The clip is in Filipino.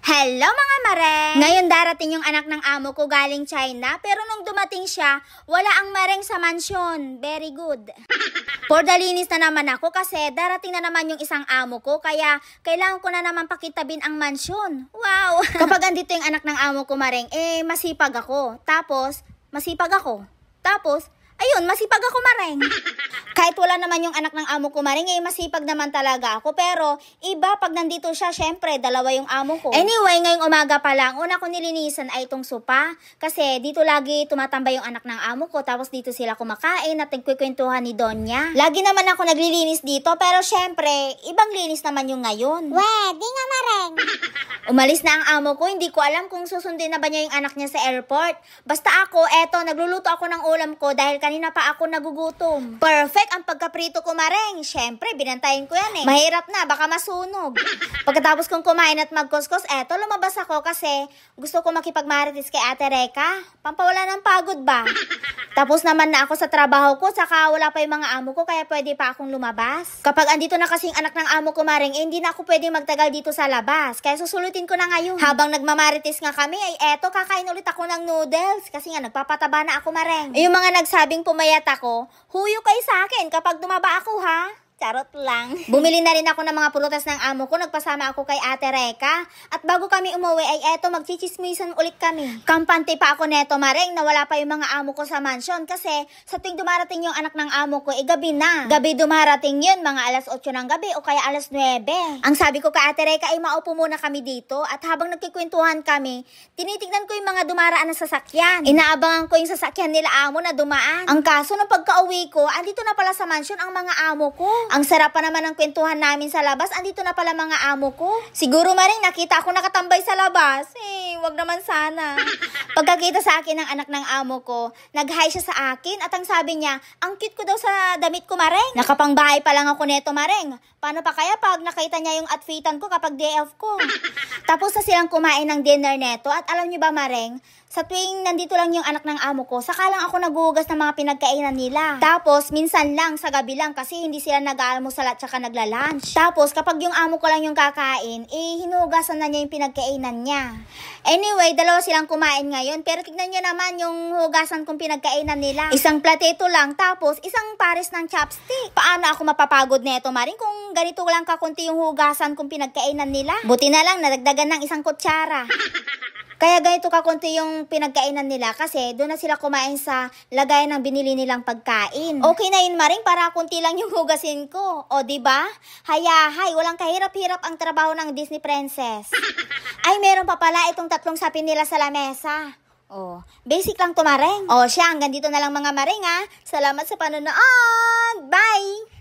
Hello mga mareng! Ngayon darating yung anak ng amo ko galing China, pero nung dumating siya, wala ang mareng sa mansyon. Very good. For dalinis na naman ako kasi darating na naman yung isang amo ko, kaya kailangan ko na naman pakitabin ang mansyon. Wow! Kapag andito yung anak ng amo ko mareng, masipag ako. Tapos, ayun, masipag ako mareng. Kahit wala naman yung anak ng amo ko mareng, masipag naman talaga ako. Pero iba pag nandito siya, syempre, dalawa yung amo ko. Anyway, ngayong umaga pa lang, una ko nilinisan ay itong sopa. Kasi dito lagi tumatambay yung anak ng amo ko. Tapos dito sila kumakain at nagkikwentuhan ni Donya. Lagi naman ako naglilinis dito, pero syempre, ibang linis naman yung ngayon. Di nga mareng. Umalis na ang amo ko, hindi ko alam kung susundin na ba niya yung anak niya sa airport. Basta ako, nagluluto ako ng ulam ko dahil kanina pa ako nagugutom. Perfect ang pagkaprito ko mareng. Syempre, binantayin ko yan eh. Mahirap na, baka masunog. Pagkatapos kong kumain at magkuskus, lumabas ako kasi gusto ko makipagmarites kay Ate Reka. Pampawala ng pagod ba? Tapos naman na ako sa trabaho ko, saka wala pa yung mga amo ko, kaya pwede pa akong lumabas. Kapag andito na kasing anak ng amo ko mareng, hindi na ako pwede magtagal dito sa labas. Kaya susulutin ko na ngayon. Habang nagmamarites nga kami, kakain ulit ako ng noodles. Kasi nga, nagpapataba na ako mareng. Yung mga nagsabing pumayat ako, huyo kayo sa akin kapag tumaba ako ha. Charot lang. Bumili na rin ako ng mga prutas ng amo ko. Nagpasama ako kay Ate Reka. At bago kami umuwi magchichismisan ulit kami. Kampante pa ako neto mareng na wala pa yung mga amo ko sa mansion. Kasi sa tuwing dumarating yung anak ng amo ko, gabi na. Gabi dumarating yun, mga alas 8 ng gabi o kaya alas 9. Ang sabi ko kay Ate Reka maupo muna kami dito. At habang nagkikwentuhan kami, tinitignan ko yung mga dumaraan na sasakyan. Inaabangan ko yung sasakyan nila amo na dumaan. Ang kaso, nung pagka-uwi ko, andito na pala sa mansion ang mga amo ko. Ang sarap pa naman ng kwentuhan namin sa labas. Andito na pala mga amo ko. Siguro maring nakita ako nakatambay sa labas. Wag naman sana. Pagkakita sa akin ng anak ng amo ko, nag-hi siya sa akin at ang sabi niya, ang cute ko daw sa damit ko mareng. Nakapangbahay pa lang ako neto mareng. Paano pa kaya pag nakita niya yung outfitan ko kapag day off ko? Tapos na silang kumain ng dinner neto at alam niyo ba mareng, sa tuwing nandito lang yung anak ng amo ko, saka lang ako naghuhugas ng mga pinagkainan nila. Tapos, minsan lang, sa gabi lang, kasi hindi sila nag-aalmusal at saka nagla-lunch. Tapos, kapag yung amo ko lang yung kakain, hinuhugasan na niya yung pinagkainan niya. Anyway, dalawa silang kumain ngayon, pero tignan niyo naman yung hugasan kong pinagkainan nila. Isang platito lang, tapos isang pares ng chopstick. Paano ako mapapagod neto maring kung ganito lang kakunti yung hugasan kong pinagkainan nila? Buti na lang, nadagdagan ng isang kutsara. Kaya ganito kakunti yung pinagkainan nila kasi doon na sila kumain sa lagayan ng binili nilang pagkain. Okay na yun maring para kunti lang yung hugasin ko. O diba? Hayahay, walang kahirap-hirap ang trabaho ng Disney Princess. Ay, meron pa pala itong 3 sapin nila sa lamesa. Basic lang to mareng. Siya, hanggang dito na lang mga mareng ha. Salamat sa panonood. Bye!